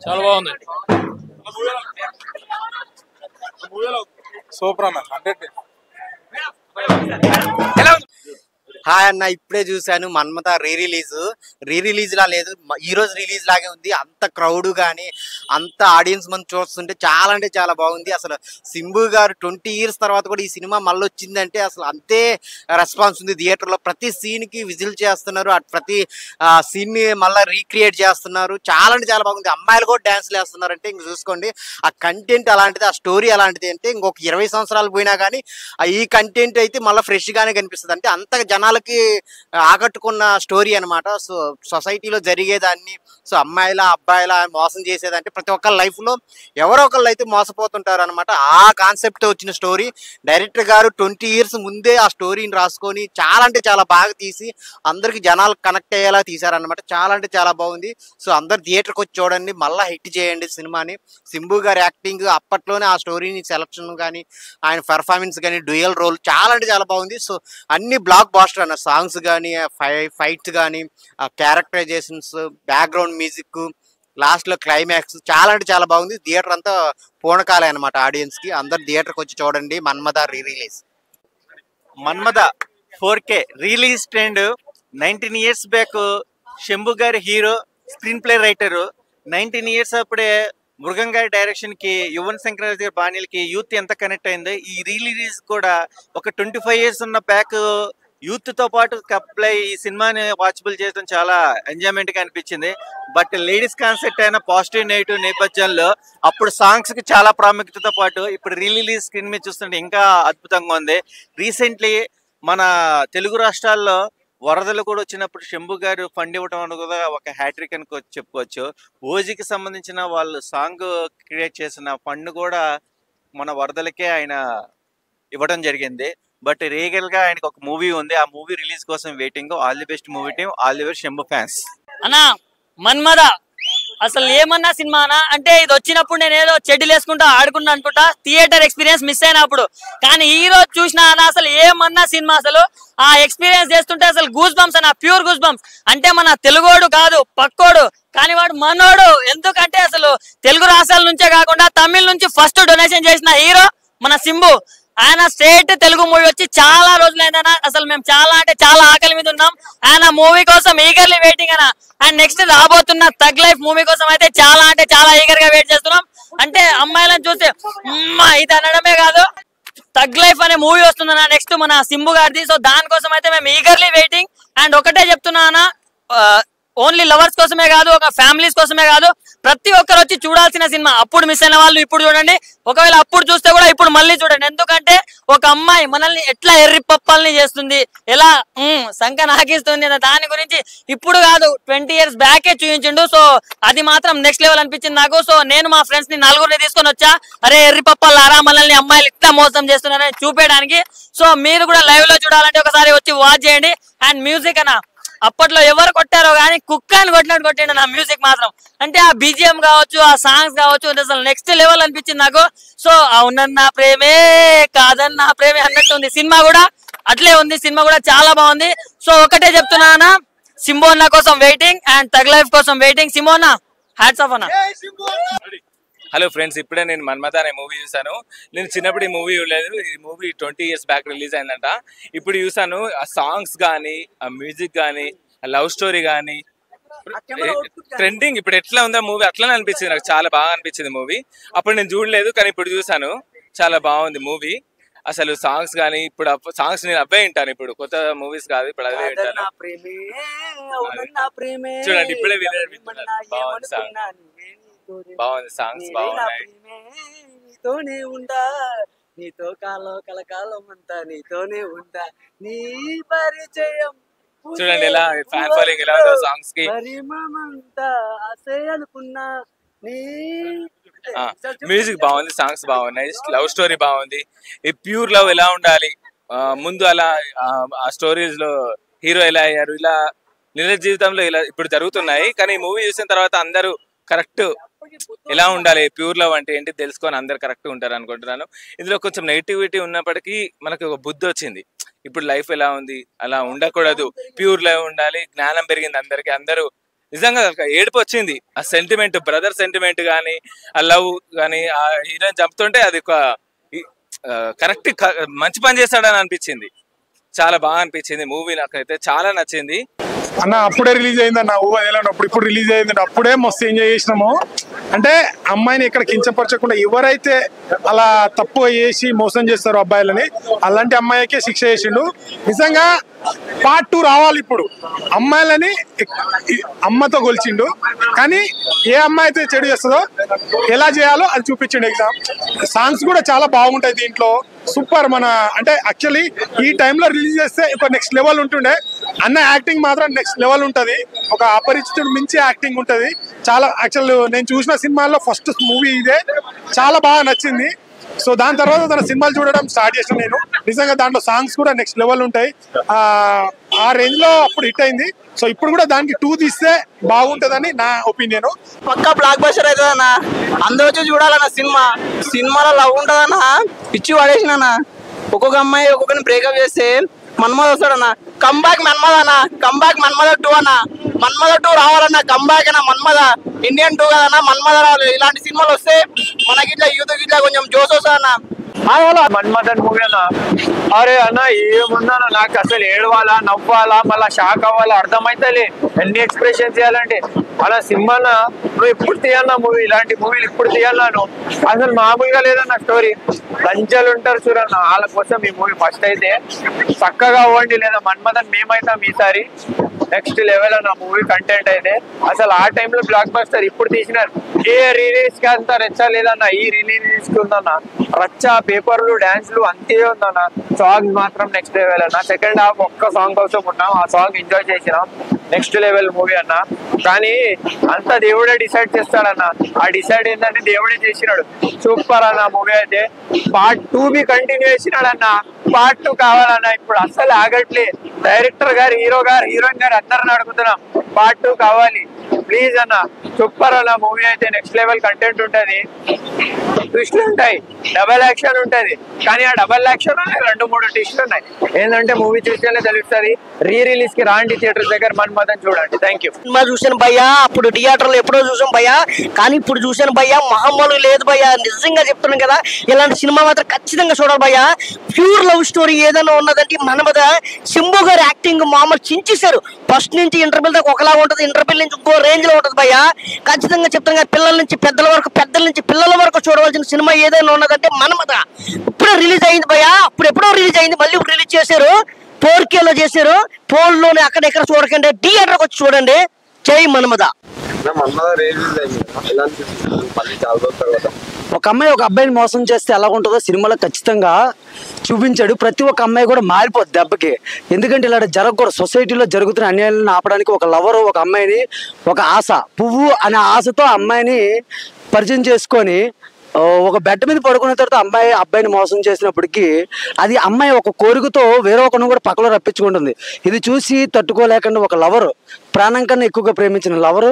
చాలా బాగుంది. సూపర్ అన్న 100. హాయ్ అన్న, ఇప్పుడే చూసాను మన్మథ రీ రిలీజ్ లా లేదు, ఈ రోజు రిలీజ్ లాగే ఉంది. అంత క్రౌడ్ కానీ అంత ఆడియన్స్ మంది చూస్తుంటే చాలా అంటే చాలా బాగుంది. అసలు సింబు గారు 20 years తర్వాత కూడా ఈ సినిమా మళ్ళీ వచ్చిందంటే అసలు అంతే రెస్పాన్స్ ఉంది. థియేటర్లో ప్రతి సీన్ కి విజిల్ చేస్తున్నారు, ప్రతి సీన్ ని మళ్ళీ రీక్రియేట్ చేస్తున్నారు. చాలా అంటే చాలా బాగుంది. అమ్మాయిలు కూడా డాన్స్లు వేస్తున్నారు అంటే ఇంక చూసుకోండి. ఆ కంటెంట్ అలాంటిది, ఆ స్టోరీ అలాంటిది అంటే ఇంకొక 20 సంవత్సరాలు పోయినా కానీ ఈ కంటెంట్ అయితే మళ్ళీ ఫ్రెష్ గానే కనిపిస్తుంది. అంటే అంత జనాలకి ఆకట్టుకున్న స్టోరీ అనమాట. సో సొసైటీలో జరిగేదాన్ని, సో అమ్మాయిల అబ్బాయిల మోసం చేసేదంటే ప్రతి ఒక్కరి లైఫ్ లో ఎవరో ఒకళ్ళు అయితే మోసపోతుంటారు అనమాట. ఆ కాన్సెప్ట్ వచ్చిన స్టోరీ డైరెక్టర్ గారు 20 years ముందే ఆ స్టోరీని రాసుకొని చాలా అంటే చాలా బాగా తీసి అందరికి జనాలు కనెక్ట్ అయ్యేలా తీశారనమాట. చాలా అంటే చాలా బాగుంది. సో అందరు థియేటర్కి వచ్చి చూడండి, మళ్ళీ హిట్ చేయండి సినిమాని. సింబు గారి యాక్టింగ్ అప్పట్లోనే ఆ స్టోరీని సెలక్షన్ కానీ ఆయన పెర్ఫార్మెన్స్ కానీ డ్యూయల్ రోల్ చాలా అంటే చాలా బాగుంది. సో అన్ని బ్లాక్ బాస్టర్ అన్న, సాంగ్స్ కానీ ఫైట్స్ కానీ క్యారెక్టరైజేషన్స్, బ్యాక్గ్రౌండ్ మ్యూజిక్, లాస్ట్ లో క్లైమాక్స్ చాలా అంటే చాలా బాగుంది. థియేటర్ అంతా పూనకాలే అనమాట ఆడియన్స్ కి. అందరు థియేటర్కి వచ్చి చూడండి Manmatha release. Manmatha 4K release trend 19 years back. Shambhu గారి hero, screen play writer. 19 years అప్పుడే మృగం గారి డైరెక్షన్ కి, యువన్ శంకర్ గారి బాణీలకి యూత్ ఎంత కనెక్ట్ అయిందో, ఈ రిలీజ్ కూడా ఒక 25 years ఉన్న బ్యాక్ యూత్ తో పాటు కప్లై ఈ సినిమాని వాచబుల్ చేయడం చాలా ఎంజాయ్మెంట్ గా అనిపించింది. బట్ లేడీస్ కాన్సెప్ట్ అయిన పాజిటివ్ నెగిటివ్ నేపథ్యంలో అప్పుడు సాంగ్స్ కి చాలా ప్రాముఖ్యతతో పాటు ఇప్పుడు రిలీజ్ స్క్రీన్ మీద చూస్తుంటే ఇంకా అద్భుతంగా ఉంది. రీసెంట్లీ మన తెలుగు రాష్ట్రాల్లో వరదలు కూడా వచ్చినప్పుడు శంభు గారు ఫండ్ ఇవ్వడం అని కూడా ఒక హ్యాట్రిక్ అని చెప్పుకోవచ్చు. ఓజీకి సంబంధించిన వాళ్ళు సాంగ్ క్రియేట్ చేసిన ఫండ్ కూడా మన వరదలకే ఆయన ఇవ్వడం జరిగింది. బట్ రియల్ గా ఆయనకు ఒక మూవీ ఉంది, ఆ మూవీ రిలీజ్ కోసం waiting. All the best movie team, all the best Shambhu fans. అన్నా మన్మథ అసలు ఏమన్నా సినిమానా అంటే, ఇది వచ్చినప్పుడు నేను ఏదో చెడ్డీలు వేసుకుంటా ఆడుకున్నా అనుకుంటా, థియేటర్ ఎక్స్పీరియన్స్ మిస్ అయినప్పుడు. కానీ ఈ రోజు చూసినా అన్న అసలు ఏమన్నా సినిమా, అసలు ఆ ఎక్స్పీరియన్స్ చేస్తుంటే అసలు గూస్ బంప్స్ అన్న, ప్యూర్ గూస్ బంప్స్. అంటే మన తెలుగోడు కాదు, పక్కోడు, కానీ వాడు మనోడు. ఎందుకంటే అసలు తెలుగు రాష్ట్రాల నుంచే కాకుండా తమిళ నుంచి ఫస్ట్ డొనేషన్ చేసిన హీరో మన సింబు. ఆయన స్ట్రేట్ తెలుగు మూవీ వచ్చి చాలా రోజులైందన్నా. అసలు మేము చాలా అంటే చాలా ఆకలి మీద ఉన్నాం. ఆయన మూవీ కోసం ఈగర్లీ వెయిటింగ్ అన్న. అండ్ నెక్స్ట్ రాబోతున్న తగ్ లైఫ్ మూవీ కోసం అయితే చాలా అంటే చాలా ఈగర్ గా వెయిట్ చేస్తున్నాం. అంటే అమ్మాయిలను చూస్తే ఇది అనడమే కాదు, తగ్ లైఫ్ అనే మూవీ వస్తుందన్న నెక్స్ట్ మన సింబు గారిది. సో దానికోసం అయితే మేము ఈగర్లీ వెయిటింగ్. అండ్ ఒకటే చెప్తున్నా అన్న, ఓన్లీ లవర్స్ కోసమే కాదు, ఒక ఫ్యామిలీస్ కోసమే కాదు, ప్రతి ఒక్కరు వచ్చి చూడాల్సిన సినిమా. అప్పుడు మిస్ అయిన వాళ్ళు ఇప్పుడు చూడండి, ఒకవేళ అప్పుడు చూస్తే కూడా ఇప్పుడు మళ్ళీ చూడండి. ఎందుకంటే ఒక అమ్మాయి మనల్ని ఎట్లా ఎర్రి పప్పల్ని చేస్తుంది, ఎలా సంక నాకిస్తుంది అన్న దాని గురించి ఇప్పుడు కాదు 20 years బ్యాకే చూపించిండు. సో అది మాత్రం నెక్స్ట్ లెవెల్ అనిపించింది నాకు. సో నేను మా ఫ్రెండ్స్ ని 4 తీసుకొని వచ్చా, అరే ఎర్రి పప్పలారా మనల్ని అమ్మాయిలు ఇట్లా మోసం చేస్తున్నారని చూపేయడానికి. సో మీరు కూడా లైవ్ లో చూడాలంటే ఒకసారి వచ్చి వాచ్ చేయండి. అండ్ మ్యూజిక్ అన్న, అప్పట్లో ఎవరు కొట్టారో కానీ కుక్క అని కొట్టినట్టు కొట్టిండు నా మ్యూజిక్ మాత్రం. అంటే ఆ బీజిఎం కావచ్చు, ఆ సాంగ్స్ కావచ్చు, అసలు నెక్స్ట్ లెవెల్ అనిపించింది నాకు. సో అవునన్నా ప్రేమే కాదన్నా ప్రేమే అన్నట్టు ఉంది సినిమా కూడా, అట్లే ఉంది సినిమా కూడా చాలా బాగుంది. సో ఒకటే చెప్తున్నా, సింబు అన్న కోసం వెయిటింగ్ అండ్ తగ్ లైఫ్ కోసం వెయిటింగ్. సింబు అన్న హ్యాట్స్ ఆఫ్ అన్న. హలో ఫ్రెండ్స్, ఇప్పుడే నేను మన్మథ అనే మూవీ చూసాను. నేను చిన్నప్పుడు ఈ మూవీ చూడలేదు. ఈ మూవీ 20 years బ్యాక్ రిలీజ్ అయిందంట. ఇప్పుడు చూసాను. ఆ సాంగ్స్ కానీ, ఆ మ్యూజిక్ కానీ, ఆ లవ్ స్టోరీ కానీ, ట్రెండింగ్ ఇప్పుడు ఎట్లా ఉందా మూవీ అట్లనే అనిపించింది నాకు. చాలా బాగా అనిపించింది మూవీ. అప్పుడు నేను చూడలేదు కానీ ఇప్పుడు చూసాను, చాలా బాగుంది మూవీ. అసలు సాంగ్స్ కానీ, ఇప్పుడు సాంగ్స్ నేను అవే వింటాను. ఇప్పుడు కొత్త మూవీస్ కాదు, ఇప్పుడు అవే వింటాను. చూడండి ఇప్పుడే బాగుంది సాంగ్, బాగుంది సాంగ్స్ బాగున్నాయి. నీతోనే ఉండా, నీతో కాలం కలకాలం అంతా నీతోనే ఉండా, నీ పరిచయం చూడండి ఎలా ఫ్యాన్ ఫాలోయింగ్ ఎలా ఉందో సాంగ్స్ కి. పరిమమంతా ఆసే అనుకున్నా, నీ మ్యూజిక్ బాగుంది, సాంగ్స్ బాగున్నాయి, లవ్ స్టోరీ బాగుంది. ఈ ప్యూర్ లవ్ ఎలా ఉండాలి, ముందు అలా ఆ స్టోరీస్ లో హీరో ఎలా అయ్యారు, ఇలా నిజ జీవితంలో ఇలా ఇప్పుడు జరుగుతున్నాయి. కానీ ఈ మూవీ చూసిన తర్వాత అందరూ కరెక్ట్ ఎలా ఉండాలి, ప్యూర్ లవ్ అంటే ఏంటి తెలుసుకొని అందరు కరెక్ట్ ఉంటారు అనుకుంటున్నాను. ఇందులో కొంచెం నెగిటివిటీ ఉన్నప్పటికీ మనకు ఒక బుద్ధి వచ్చింది. ఇప్పుడు లైఫ్ ఎలా ఉంది, అలా ఉండకూడదు, ప్యూర్ లవ్ ఉండాలి, జ్ఞానం పెరిగింది అందరికి, అందరూ నిజంగా ఏడుపు వచ్చింది. ఆ సెంటిమెంట్, బ్రదర్ సెంటిమెంట్ కానీ, ఆ లవ్ కానీ, ఆ హీరోయిన్ చంపుతుంటే అది ఒక కరెక్ట్ మంచి పని చేస్తాడని అనిపించింది. చాలా బాగా అనిపించింది మూవీ, నాకైతే చాలా నచ్చింది అన్న. అప్పుడే రిలీజ్ అయిందన్న, ఊహప్పుడు ఇప్పుడు రిలీజ్ అయింది. అప్పుడే మస్తు ఎంజాయ్ చేసినాము. అంటే అమ్మాయిని ఇక్కడ కించపరచకుండా, ఎవరైతే అలా తప్పు చేసి మోసం చేస్తారో అబ్బాయిలని, అలాంటి అమ్మాయికే శిక్ష చేసిండు. నిజంగా పార్ట్ 2 రావాలి. ఇప్పుడు అమ్మాయిలని అమ్మతో గొలిచిండు, కానీ ఏ అమ్మాయి అయితే చెడు చేస్తుందో ఎలా చేయాలో అది చూపించిండు. ఎగ్జామ్ సాంగ్స్ కూడా చాలా బాగుంటాయి దీంట్లో, సూపర్. మన అంటే యాక్చువల్లీ ఈ టైంలో రిలీజ్ చేస్తే ఒక నెక్స్ట్ లెవెల్ ఉంటుండే. అన్న యాక్టింగ్ మాత్రం నెక్స్ట్ లెవెల్ ఉంటుంది. ఒక అపరిచితుడు మించి యాక్టింగ్ ఉంటుంది. చాలా యాక్చువల్ నేను చూసిన సినిమాల్లో ఫస్ట్ మూవీ ఇదే, చాలా బాగా నచ్చింది. సో దాని తర్వాత తన సినిమాలు చూడడం స్టార్ట్ చేసిన నేను. నిజంగా దాంట్లో సాంగ్స్ కూడా నెక్స్ట్ లెవెల్ ఉంటాయి. ఆ రేంజ్ లో అప్పుడు హిట్ అయింది. సో ఇప్పుడు కూడా దానికి 2 తీస్తే బాగుంటదని నా ఒపీనియన్. పక్కా బ్లాక్ బస్టర్ అవుతుందన్న, అందరూ వచ్చి చూడాలన్న. సినిమాలో లవ్ ఉంటదన్న, పిచ్చి పడేసిన. ఒక్కొక్క అమ్మాయి ఒక్కొక్కరిని బ్రేకప్ చేస్తే మన్మథ వస్తాడన్న. కంబ్యాక్ మన్మథ అన్న, కంబ్యాక్ మన్మథ 2 అన్న. మన్మథ 2 రావాలన్న, కంబ్యాక్ అన్న మన్మథ. ఇండియన్ 2 కదన్న, మన్మథ రావాలి. ఇలాంటి సినిమాలు వస్తే మనకి ఇట్లా యూత్ ఇట్లా కొంచెం జోస్ వస్తా అన్న. మన్మథన్ మూవీ అన్న, అరే అన్న ఏముందన్న, నాకు అసలు ఏడవాలా నవ్వాలా మళ్ళా షాక్ అవ్వాలా అర్థమైతలే. ఎన్ని ఎక్స్ప్రెషన్ చేయాలంటే అలా సినిమాన నువ్వు ఎప్పుడు తీయాలన్నా మూవీ, ఇలాంటి మూవీలు ఇప్పుడు తీయాలను. అసలు మామూలుగా లేదన్న స్టోరీ. లంచాలు ఉంటారు చూడన్న, వాళ్ళ కోసం ఈ మూవీ ఫస్ట్ అయితే చక్కగా అవ్వండి, లేదా మన్మథన్ మేమైతాం ఈసారి. నెక్స్ట్ లెవెల్ అన్న మూవీ కంటెంట్ అయితే. అసలు ఆ టైంలో బ్లాక్ బస్టర్. ఇప్పుడు తీసినారు, ఏ రిలీజ్ కి అంత రచ్చ లేదన్న, ఈ రిలీజ్ కి ఉందన్న రచ్చ. పేపర్లు డాన్స్లు అంతే ఉందన్న. సాంగ్స్ మాత్రం నెక్స్ట్ లెవెల్ అన్న. సెకండ్ హాఫ్ ఒక్క సాంగ్ కోసం ఉన్నాం, ఆ సాంగ్ ఎంజాయ్ చేసినాం. నెక్స్ట్ లెవెల్ మూవీ అన్న. కానీ అంతా దేవుడే డిసైడ్ చేస్తాడన్న. ఆ డిసైడ్ ఏంటంటే దేవుడే చేసినాడు. సూపర్ అన్న మూవీ అయితే. పార్ట్ 2 బి కంటిన్యూ చేసినాడన్న. పార్ట్ 2 కావాలన్న. ఇప్పుడు అస్సలు ఆగట్లే. డైరెక్టర్ గారు, హీరో గారు, హీరోయిన్ గారు అందరిని అడుగుతున్నాం, పార్ట్ 2 కావాలి ప్లీజ్ అన్న. సూపర్ అన్న మూవీ అయితే. నెక్స్ట్ లెవెల్ కంటెంట్ ఉంటది, ట్విస్ట్లు ఉంటాయి, డబల్ యాక్షన్ ఉంటది. కానీ ఆ డబల్ యాక్షన్ 2-3 ట్విస్ట్లు ఉన్నాయి. ఏంటంటే మూవీ చూస్తేనే తెలుస్తుంది. రిలీజ్ కి రాండి థియేటర్ దగ్గర మన్మథన్ చూడండి. Thank you. సినిమా చూసాను భయ్యా, అప్పుడు థియేటర్ లో ఎప్పుడో చూసాం భయ్యా, కానీ ఇప్పుడు చూసాను భయ్యా, మహమ్మలు లేదు భయ్యా. నిజంగా చెప్తున్నాను కదా, ఇలాంటి సినిమా మాత్రం ఖచ్చితంగా చూడాలి భయ్యా. ప్యూర్ లవ్ స్టోరీ ఏదైనా ఉన్నదంటే మన్మథ. శంభు గారు యాక్టింగ్ మామూలు చించేశారు. ఫస్ట్ నుంచి ఇంటర్వెల్ దాకా ఒకలా ఉంటది, ఇంటర్వెల్ నుంచి ఇంకో రేంజ్ లో ఉంటది భయ్యా. ఖచ్చితంగా చెప్తాను కదా, పిల్లల నుంచి పెద్దల వరకు, పెద్దల నుంచి పిల్లల వరకు చూడవలసిన సినిమా ఏదైనా ఉన్నదంటే మన్మథ. ఇప్పుడే రిలీజ్ అయింది భయ్యా, అప్పుడు ఎప్పుడో రిలీజ్ అయింది, మళ్ళీ ఇప్పుడు రిలీజ్ చేశారు. 4K లో చేశారు. ఫోన్లోనే అక్కడెక్కడ చూడకండి, థియేటర్కి వచ్చి చూడండి. జై మన్మథ. ఒక అమ్మాయి ఒక అబ్బాయిని మోసం చేస్తే ఎలా ఉంటుందో సినిమాలో ఖచ్చితంగా చూపించాడు. ప్రతి ఒక్క అమ్మాయి కూడా మారిపోద్ది దెబ్బకి. ఎందుకంటే ఇలా జరగకూడదు. సొసైటీలో జరుగుతున్న అన్యాయాలను ఆపడానికి ఒక లవరు ఒక అమ్మాయిని, ఒక ఆశ, పువ్వు అనే ఆశతో అమ్మాయిని పరిచయం చేసుకొని ఒక బెడ్ మీద పడుకున్న తర్వాత అబ్బాయిని మోసం చేసినప్పటికీ అది అమ్మాయి ఒక కోరికతో వేరే ఒకరిని కూడా పక్కలో రప్పించుకుంటుంది. ఇది చూసి తట్టుకోలేకుండా ఒక లవరు, ప్రాణం కన్నా ఎక్కువగా ప్రేమించిన లవరు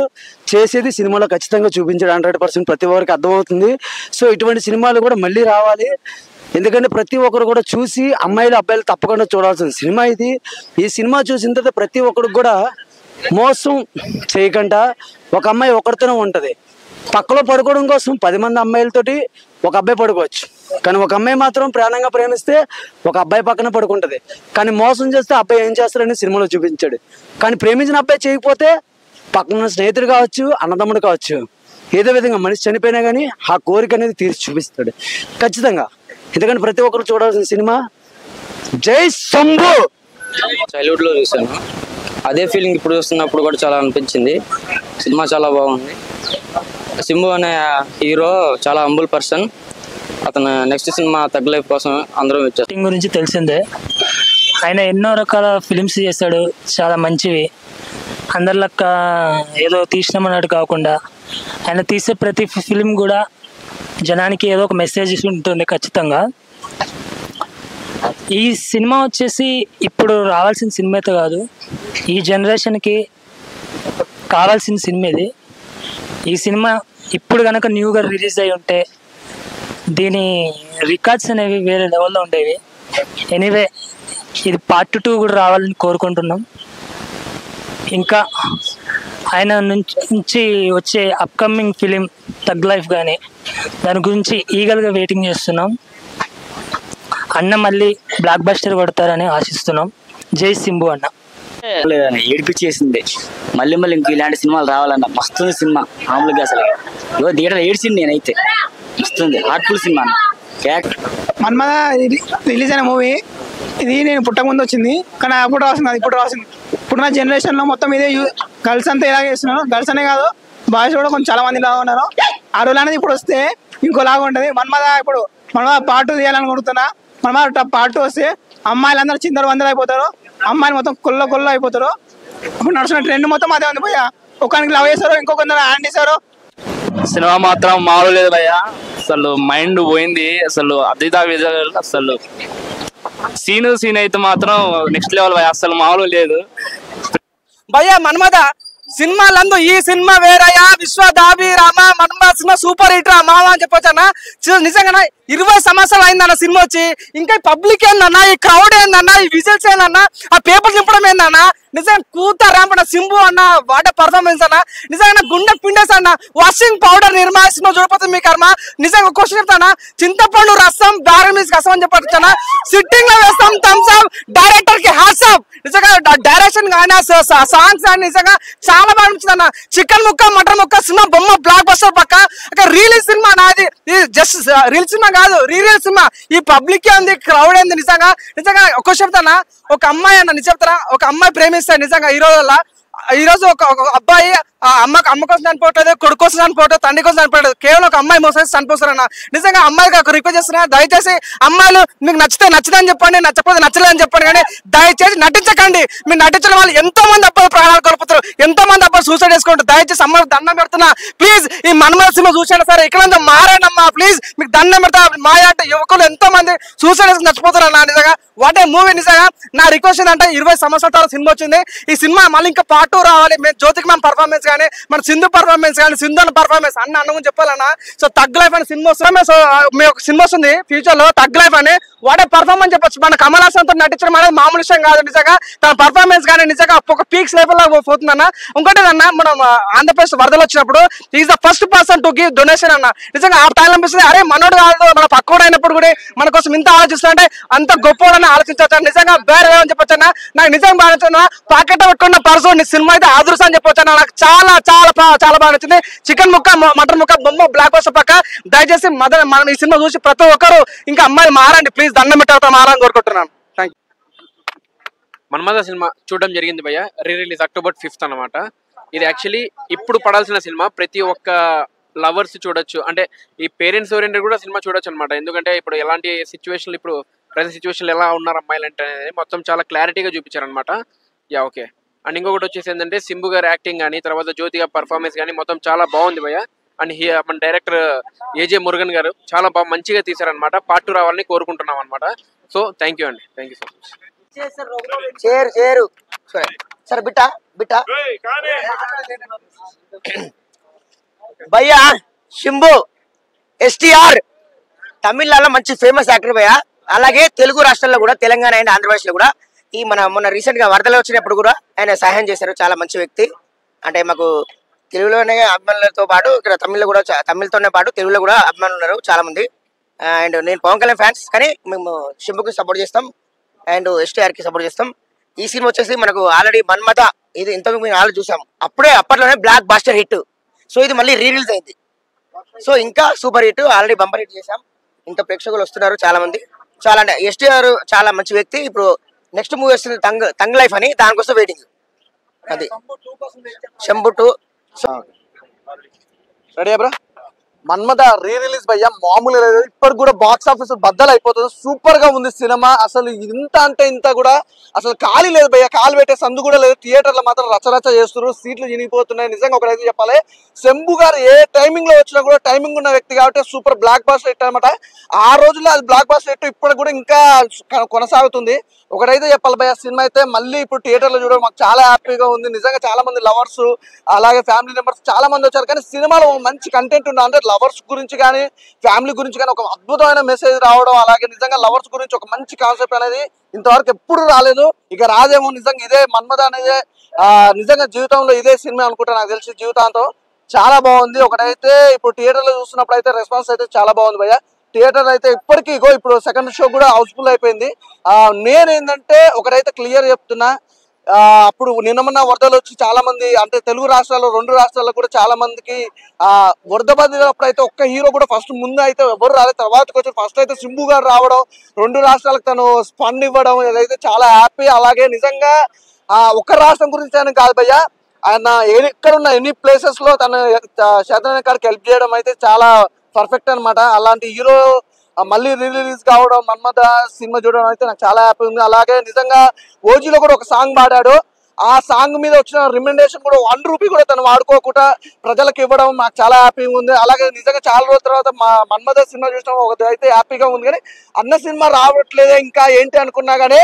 చేసేది సినిమాలో ఖచ్చితంగా చూపించాడు. 100% ప్రతి ఒక్కరికి అర్థమవుతుంది. సో ఇటువంటి సినిమాలు కూడా మళ్ళీ రావాలి. ఎందుకంటే ప్రతి ఒక్కరు కూడా చూసి అమ్మాయిలు అబ్బాయిలు తప్పకుండా చూడాల్సిన సినిమా ఇది. ఈ సినిమా చూసిన తర్వాత ప్రతి ఒక్కరికి కూడా మోసం చేయకుండా ఒక అమ్మాయి ఒకరితోనే ఉంటుంది. పక్కలో పడుకోవడం కోసం 10 మంది అమ్మాయిలతోటి ఒక అబ్బాయి పడుకోవచ్చు, కానీ ఒక అమ్మాయి మాత్రం ప్రాణంగా ప్రేమిస్తే ఒక అబ్బాయి పక్కన పడుకుంటది. కానీ మోసం చేస్తే అబ్బాయి ఏం చేస్తాడని సినిమాలో చూపించాడు. కానీ ప్రేమించిన అబ్బాయి చేయకపోతే పక్కన స్నేహితుడు కావచ్చు, అన్నదమ్ముడు కావచ్చు, ఏదో విధంగా మనిషి చనిపోయినా కానీ ఆ కోరిక అనేది తీర్చి చూపిస్తాడు ఖచ్చితంగా. ఎందుకంటే ప్రతి ఒక్కరు చూడాల్సిన సినిమా జై శంభు. చైల్డ్హుడ్ లో చూసాను, అదే ఫీలింగ్ ఇప్పుడు చూస్తున్నప్పుడు కూడా చాలా అనిపించింది. సినిమా చాలా బాగుంది. శంభు అనే హీరో చాలా హంబుల్ పర్సన్. అతను నెక్స్ట్ సినిమా తగ్ లైఫ్ కోసం అందరం వచ్చారు. గురించి తెలిసిందే, ఆయన ఎన్నో రకాల ఫిలిమ్స్ చేశాడు, చాలా మంచివి. అందరిలక్క ఏదో తీసినామన్నట్టు కాకుండా ఆయన తీసే ప్రతి ఫిలిం కూడా జనానికి ఏదో ఒక మెసేజ్ ఉంటుంది ఖచ్చితంగా. ఈ సినిమా వచ్చేసి ఇప్పుడు రావాల్సిన సినిమా అయితే కాదు, ఈ జనరేషన్కి కావాల్సిన సినిమా ఇది. ఈ సినిమా ఇప్పుడు కనుక న్యూగా రిలీజ్ అయి ఉంటే దీని రికార్డ్స్ అనేవి వేరే లెవెల్లో ఉండేవి. ఎనీవే ఇది పార్ట్ 2 కూడా రావాలని కోరుకుంటున్నాం. ఇంకా ఆయన నుంచి వచ్చే అప్కమింగ్ ఫిలిం తగ్ లైఫ్ కానీ దాని గురించి ఈగల్గా వెయిటింగ్ చేస్తున్నాం. అన్న మళ్ళీ బ్లాక్ బస్టర్ కొడతారని ఆశిస్తున్నాం. జై సింబు అన్న. ఏడిపించేసింది. మళ్ళీ ఇంక ఇలాంటి సినిమాలు రావాలన్న మస్తుంది సినిమా. మామూలుగా అసలు థియేటర్ ఏడ్చింది నేనైతే. మస్తుంది హార్ట్ఫుల్ సినిమా. మన్మథ రిలీజ్ అయిన మూవీ ఇది నేను పుట్టక ముందు వచ్చింది, కానీ అప్పుడు రాసింది, అది ఇప్పుడు రాసింది. ఇప్పుడున్న జనరేషన్లో మొత్తం ఇదే గర్ల్స్ అంతా ఇలాగే చేస్తున్నారు. గర్ల్స్ అనే కాదు, బాయ్స్ కూడా కొంచెం చాలా మంది లాగా ఉన్నారు. ఆ రోజు అనేది ఇప్పుడు వస్తే ఇంకోలాగా ఉంటుంది. మన్మథ ఇప్పుడు పార్ట్ 2 తీయాలనుకుంటున్నా. మన్మథ పార్ట్ 2 వస్తే అమ్మాయిలందరూ చిందరు వందలు అయిపోతారు, అమ్మాయిలు మొత్తం కొల్ల అయిపోతారు. ఇప్పుడు నడుస్తున్న ట్రెండ్ మొత్తం అదే ఉంది భయ్య. ఒకరికి లవ్ చేస్తారు, ఇంకొకరు హ్యాండ్ ఇస్తారు. సినిమా మాత్రం మామూలు లేదు భయ్య. అసలు మైండ్ పోయింది. అసలు అసలు సీన్ అయితే మాత్రం నెక్స్ట్ లెవెల్ భయ్య. అసలు మామూలు లేదు భయ్య. మన్మథ సినిమాలందు ఈ సినిమా వేరయ్యా. విశ్వదాభిరామ మన్మథ సినిమా సూపర్ హిట్ రా మామ అని చెప్పొచ్చు అన్న. నిజంగా 20 సంవత్సరాలు అయిందన్న సినిమా వచ్చి. ఇంకా పబ్లిక్ ఏందన్నా, ఈ క్రౌడ్ ఏందన్నా, ఈ విజిల్స్ ఏందన్నా, ఆ పేపర్ నింపడం ఏందన్నా. నిజంగా కూత ర్యాంపన్న సింబు అన్న వాడే పర్ఫార్మెన్స్ అన్న. నిజంగా గుండె పిండేస్ అన్న. వాషింగ్ పౌడర్ నిర్మా సినిమా చూడపోతుంది మీ కర్మ. నిజంగా క్వశ్చన్ చెప్తానా, చింతపండు రసం దారమీస్ రసం అని చెప్పొచ్చానా. సిట్టింగ్ లో వేస్తాం థమ్స్ అప్. డైరెక్టర్ కి హ్యాట్స్ ఆఫ్. నిజంగా డైరెక్షన్ కానీ సాంగ్స్ కానీ నిజంగా చాలా బాగా అనిపించింది అన్న. చికెన్ ముక్క మటన్ ముక్క సినిమా బొమ్మ బ్లాక్ బస్టర్ పక్క. రిలీజ్ సినిమా నాది, జస్ట్ రీల్ సినిమా కాదు, రీల్ సినిమా. ఈ పబ్లిక్ ఏంది, క్రౌడ్ ఏంది. నిజంగా ఒక చెప్తానా, ఒక అమ్మాయి అన్న నిజ చెప్తారా, ఒక అమ్మాయి ప్రేమిస్తాడు నిజంగా. ఈ రోజు ఒక అబ్బాయి అమ్మ కోసం చనిపోవట్లేదు, కొడుకు కోసం చనిపోవట్లేదు, తండ్రి కోసం చనిపోవట్లేదు, కేవలం ఒక అమ్మాయి మోసం చనిపోతారన్న. నిజంగా అమ్మాయికి ఒక రిక్వెస్ట్ చేస్తున్నా, దయచేసి అమ్మాయిలు మీకు నచ్చుదని చెప్పండి, నచ్చకపోతే నచ్చలేదని చెప్పండి, కానీ దయచేసి నటించకండి. మీరు నటించిన వాళ్ళు ఎంతో మంది అబ్బాయిలు ప్రాణాలు కోల్పోతారు, ఎంతో మంది అబ్బాయిలు సూసైడ్ చేసుకుంటారు. దయచేసి అమ్మాయికి దండం పెడుతున్నా ప్లీజ్. ఈ మన్మథ సినిమా చూసాను సరే, ఇక్కడ మారాడమ్మా ప్లీజ్, మీకు దండం పెడతా. మా అంటే యువకులు ఎంతో మంది సూసైడ్ చేసుకుని చచ్చిపోతారు అన్న. నిజంగా వాట్ ఏ మూవీ. నిజంగా నా రిక్వెస్ట్ ఏంటంటే 20 సంవత్సరాల తర్వాత సినిమా వచ్చింది. ఈ సినిమా మళ్ళీ ఇంకా పార్ట్ 2 రావాలి. మేము జ్యోతికి మ్యామ్ పర్ఫార్మెన్స్ కానీ, మన సింధు పర్ఫార్మెన్స్ కానీ, సింధు అన్న పర్ఫార్మెన్స్ అన్న చెప్పాలన్నా. సో తగ్ లైఫ్ అని సినిమా వస్తుంది. సో మీ ఒక సినిమా వస్తుంది ఫ్యూచర్ లో, తగ్ లైఫ్ అని. వాడే పర్ఫార్మెన్స్ చెప్పొచ్చు. మన కమల్ హాసన్ తో నటించడం అనేది మామూలు విషయం కాదు. నిజంగా తన పర్ఫార్మెన్స్ కానీ నిజంగా ఒక పీక్స్ లెవెల్ లో పోతుందన్న. ఇంకోటి అన్న, మనం ఆంధ్రప్రదేశ్ వరదలు వచ్చినప్పుడు is the first person to give donation అన్న. నిజంగా ఆ టైం అనిపిస్తుంది, అరే మనోడు కాదు, మన పక్కోడు అయినప్పుడు కూడా మన కోసం ఇంత ఆలోచిస్తుంటే అంత గొప్పవాడని ఆలోచించవచ్చు. నిజంగా వేరే అని చెప్పొచ్చు అన్న. నాకు నిజంగా బాగా నచ్చింది. పాకెట్ పెట్టుకున్న పర్సన్ సినిమా అయితే ఆదర్శ అని చెప్పొచ్చు అన్న. నాకు చాలా చాలా చాలా బాగా నచ్చింది. చికెన్ ముక్క మటన్ ముక్క బొమ్మ బ్లాక్ బస్టర్ పక్క. దయచేసి మనం ఈ సినిమా చూసి ప్రతి ఒక్కరు ఇంకా అమ్మాయి మారండి ప్లీజ్, దండం పెట్టారు మారని కోరుకుంటున్నాను. Thank you. మన్మథ సినిమా చూడడం జరిగింది భయ్య. రిలీజ్ October 5th అనమాట. ఇది యాక్చువల్లీ ఇప్పుడు పడాల్సిన సినిమా. ప్రతి ఒక్క లవర్స్ చూడొచ్చు, అంటే ఈ పేరెంట్స్ ఓరియంటెడ్ కూడా సినిమా చూడొచ్చు అనమాట. ఎందుకంటే ఇప్పుడు ఎలాంటి సిచ్యువేషన్లు, ఇప్పుడు ప్రతి సిచ్యువేషన్లు ఎలా ఉన్నారు అమ్మాయిలు అంటే అనేది మొత్తం చాలా క్లారిటీగా చూపించారనమాట. Yeah okay. అండ్ ఇంకొకటి వచ్చేసి ఏంటంటే సింబు గారి యాక్టింగ్ కానీ, తర్వాత జ్యోతి గారి పర్ఫార్మెన్స్ కానీ మొత్తం చాలా బాగుంది భయ్య. అండ్ మన డైరెక్టర్ ఏజే మురుగన్ గారు చాలా బాగా మంచిగా తీశారనమాట. పార్ట్ 2 రావాలని కోరుకుంటున్నాం అనమాట. సో థ్యాంక్ యూ అండి, థ్యాంక్ యూ సో మచ్. చేరు సరే బిట్టా భయ్యా. శంభు ఎస్టీఆర్ తమిళనాడులో మంచి ఫేమస్ యాక్టర్ భయ్యా. అలాగే తెలుగు రాష్ట్రాల్లో కూడా, తెలంగాణ అండ్ ఆంధ్రప్రదేశ్ లో కూడా ఈ మొన్న రీసెంట్ గా వరదలు వచ్చినప్పుడు కూడా ఆయన సహాయం చేశారు. చాలా మంచి వ్యక్తి. అంటే మాకు తెలుగులోనే అభిమానులతో పాటు ఇక్కడ తమిళతోనే పాటు తెలుగులో కూడా అభిమానులు ఉన్నారు చాలా మంది. అండ్ నేను పవన్ కళ్యాణ్ ఫ్యాన్స్, కానీ మేము శంభుకి సపోర్ట్ చేస్తాం అండ్ ఎస్టీఆర్ కి సపోర్ట్ చేస్తాం. ఈ సినిమా వచ్చేసి మనకు ఆల్రెడీ మన్మథ ఇది ఇంతకు మేము ఆల్రెడీ చూసాం. అప్పట్లోనే బ్లాక్ బాస్టర్ హిట్. సో ఇది మళ్ళీ రిలీజ్ అయింది. సో ఇంకా super hit, already bumper hit చేసాం. ఇంకా ప్రేక్షకులు వస్తున్నారు చాలా మంది. చాలా అంటే ఎస్టీఆర్ చాలా మంచి వ్యక్తి. ఇప్పుడు నెక్స్ట్ మూవీ వస్తుంది తంగ్ లైఫ్ అని, దానికోసం వెయిటింగ్. అది Shambhu 2 ready bro. Manmatha release భయ్యా మామూలు లేదు. ఇప్పటికి కూడా బాక్స్ ఆఫీస్ బద్దలు అయిపోతుంది. సూపర్ గా ఉంది సినిమా. అసలు ఇంత అంటే ఇంత కూడా అసలు ఖాళీ లేదు భయ్యా. కాలు పెట్టే సందు కూడా లేదు. థియేటర్లో మాత్రం రచరచ చేస్తున్నారు, సీట్లు చినిగిపోతున్నాయి. నిజంగా ఒకరైతే చెప్పాలి, శంభు గారు ఏ టైమింగ్ లో వచ్చినా కూడా టైమింగ్ ఉన్న వ్యక్తి కాబట్టి సూపర్ బ్లాక్ బాస్టర్ హిట్ అనమాట. ఆ రోజుల్లో అది బ్లాక్ బాస్టర్ హిట్ ఇప్పుడు కూడా ఇంకా కొనసాగుతుంది. ఒకటైతే చెప్పాలి భయ్యా, సినిమా అయితే మళ్ళీ ఇప్పుడు థియేటర్ లో చూడడం మాకు చాలా హ్యాపీగా ఉంది. నిజంగా చాలా మంది లవర్స్ అలాగే ఫ్యామిలీ మెంబర్స్ చాలా మంది వచ్చారు. కానీ సినిమాలో మంచి కంటెంట్ ఉన్న అంటే లవర్స్ గురించి కానీ ఫ్యామిలీ గురించి కానీ ఒక అద్భుతమైన మెసేజ్ రావడం, అలాగే నిజంగా లవర్స్ గురించి ఒక మంచి కాన్సెప్ట్ అనేది ఇంతవరకు ఎప్పుడు రాలేదు. ఇక రాదేమో. నిజంగా ఇదే మన్మథ అనేది నిజంగా జీవితంలో ఇదే సినిమా అనుకుంటా నాకు తెలిసి జీవితాంతం. చాలా బాగుంది. ఒకటైతే ఇప్పుడు థియేటర్లో చూస్తున్నప్పుడు అయితే రెస్పాన్స్ అయితే చాలా బాగుంది భయ్య. థియేటర్ అయితే ఇప్పటికీ ఇప్పుడు సెకండ్ షో కూడా హౌస్ఫుల్ అయిపోయింది. నేనేంటంటే ఒకటైతే క్లియర్ చెప్తున్నా, అప్పుడు నిన్న వరదలు వచ్చి చాలా మంది అంటే తెలుగు రాష్ట్రాల్లో 2 రాష్ట్రాల్లో కూడా చాలా మందికి వరద బాధినప్పుడు అయితే ఒక్క హీరో కూడా ఫస్ట్ ముందు అయితే ఎవరు రాలేదు. తర్వాతకి వచ్చి ఫస్ట్ అయితే సింబు గారు రావడం, 2 రాష్ట్రాలకు తను స్పండ్ ఇవ్వడం ఇదైతే చాలా హ్యాపీ. అలాగే నిజంగా ఒక్క రాష్ట్రం గురించి అని కాదు భయ్య, ఆయన ఎక్కడున్న ఎన్ని ప్లేసెస్ లో తన శాతం కాడికి హెల్ప్ చేయడం అయితే చాలా పర్ఫెక్ట్ అనమాట. అలాంటి హీరో మళ్ళీ రిలీజ్ కావడం, మన్మథ సినిమా చూడడం అయితే నాకు చాలా హ్యాపీ ఉంది. అలాగే నిజంగా ఓజీలో కూడా ఒక సాంగ్ పాడాడు. ఆ సాంగ్ మీద వచ్చిన రికమెండేషన్ కూడా 1 రూపీ కూడా తను వాడుకోకుండా ప్రజలకు ఇవ్వడం నాకు చాలా హ్యాపీగా ఉంది. అలాగే నిజంగా చాలా రోజుల తర్వాత మన్మథ సినిమా చూసిన ఒకటి అయితే హ్యాపీగా ఉంది. కానీ అన్న సినిమా రావట్లేదే ఇంకా ఏంటి అనుకున్నా కానీ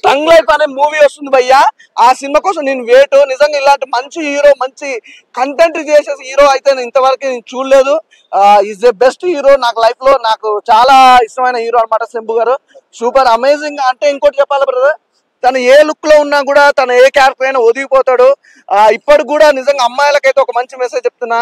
టంగ్ లైఫ్ అనే మూవీ వస్తుంది భయ్యా. ఆ సినిమా కోసం నేను వెయిట్. నిజంగా ఇలాంటి మంచి హీరో, మంచి కంటెంట్ చేసే హీరో అయితే నేను ఇంతవరకు నేను చూడలేదు. ఈజ్ ద బెస్ట్ హీరో నాకు లైఫ్ లో. నాకు చాలా ఇష్టమైన హీరో అనమాట శంభు గారు. Super amazing. అంటే ఇంకోటి చెప్పాలి బ్రదర్, తను ఏ లుక్ లో ఉన్నా కూడా తను ఏ క్యారెక్టర్ అయినా ఒదిగిపోతాడు. ఇప్పటికి కూడా నిజంగా అమ్మాయిలకైతే ఒక మంచి మెసేజ్ చెప్తున్నా,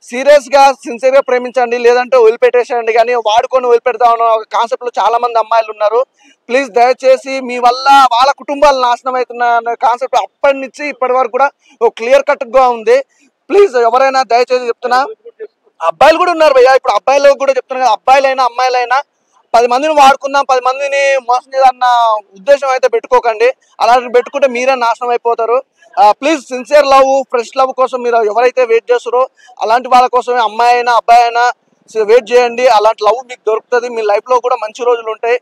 సీరియస్ గా సిన్సియర్ గా ప్రేమించండి, లేదంటే వదిలిపెట్టేసేయండి. కానీ వాడుకొని వదిలిపెడతామన్న ఒక కాన్సెప్ట్ లో చాలా మంది అమ్మాయిలు ఉన్నారు. ప్లీజ్ దయచేసి మీ వల్ల వాళ్ళ కుటుంబాలు నాశనం అవుతున్న కాన్సెప్ట్ అప్పటి నుంచి ఇప్పటి వరకు కూడా ఒక క్లియర్ కట్ గా ఉంది. ప్లీజ్ ఎవరైనా దయచేసి చెప్తున్నా, అబ్బాయిలు కూడా ఉన్నారు భయ్యా. ఇప్పుడు అబ్బాయిలకు కూడా చెప్తున్నా కదా, అబ్బాయిలైనా అమ్మాయిలైనా 10 మందిని వాడుకుందాం, 10 మందిని మోసం చేయాలన్న ఉద్దేశం అయితే పెట్టుకోకండి. అలాంటి పెట్టుకుంటే మీరే నాశనం అయిపోతారు. Please sincere love, fresh love కోసం మీరు ఎవరైతే వెయిట్ చేస్తారో అలాంటి వాళ్ళ కోసమే అమ్మాయి అయినా అబ్బాయి అయినా వెయిట్ చేయండి. అలాంటి లవ్ మీకు దొరుకుతుంది. మీ లైఫ్ లో కూడా మంచి రోజులు ఉంటాయి.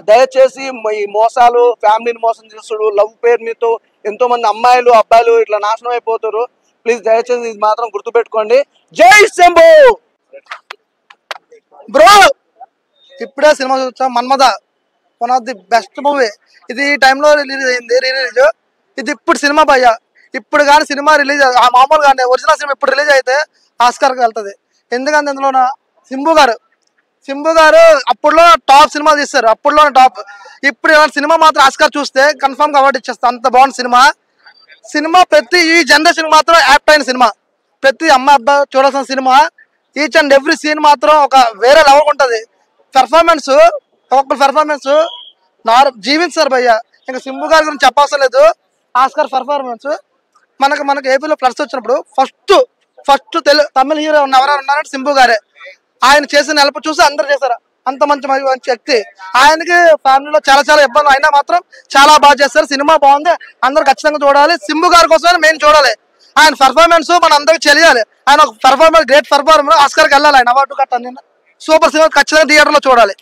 దయచేసి ఈ మోసాలు, ఫ్యామిలీని మోసం చేస్తుడు, లవ్ పేరు మీతో ఎంతో మంది అమ్మాయిలు అబ్బాయిలు ఇట్లా నాశనం అయిపోతారు. ప్లీజ్ దయచేసి ఇది మాత్రం గుర్తుపెట్టుకోండి. జై శంభు బ్రో. ఇప్పుడే సినిమా చూసాం Manmatha, 1 of the best movie. ఇది ఈ టైంలో రిలీజ్ అయింది, రిలీజ్. ఇది ఇప్పుడు సినిమా భయ్య. ఇప్పుడు కానీ సినిమా రిలీజ్ మామూలు కానీ ఒరిజినల్ సినిమా ఇప్పుడు రిలీజ్ అయితే ఆస్కార్కి వెళ్తుంది. ఎందుకంటే అందులో సింబు గారు అప్పుడులో టాప్ సినిమాలు తీస్తారు, అప్పుడులో టాప్. ఇప్పుడు సినిమా మాత్రం ఆస్కార్ చూస్తే కన్ఫర్మ్ గా అవార్డు ఇచ్చేస్తా, అంత బాగుంది సినిమా. ప్రతి ఈ జనరేషన్ మాత్రం యాప్ట్ అయిన సినిమా, ప్రతి అమ్మాయి అబ్బాయి చూడాల్సిన సినిమా. ఈచ్ అండ్ ఎవ్రీ సీన్ మాత్రం ఒక వేరే లెవెల్ ఉంటుంది. పెర్ఫార్మెన్స్, ఒక్కొక్క పెర్ఫార్మెన్స్ జీవించారు భయ్య. ఇంకా సింబు గారి గురించి చెప్పవసరం లేదు. ఆస్కార్ పెర్ఫార్మెన్స్ మనకు ఏపీలో ఫ్లడ్స్ వచ్చినప్పుడు ఫస్ట్ తమిళ హీరో ఎవరైనా ఉన్నారంటే సింబు గారే. ఆయన చేసిన హెల్ప్ చూసి అందరు చేశారు. అంత మంచి వ్యక్తి. ఆయనకి ఫ్యామిలీలో చాలా ఇబ్బందులు అయినా మాత్రం చాలా బాగా చేస్తారు. సినిమా బాగుంది, అందరు ఖచ్చితంగా చూడాలి. సింబు గారి కోసమే మెయిన్ చూడాలి. ఆయన పెర్ఫార్మెన్స్ మన అందరికి తెలియాలి. ఆయన ఒక పెర్ఫార్మెన్స్, గ్రేట్ పెర్ఫార్మెన్స్, ఆస్కార్కి వెళ్ళాలి. ఆయన అవార్డు కట్టాలి. సూపర్ సినిమా ఖచ్చితంగా థియేటర్లో చూడాలి.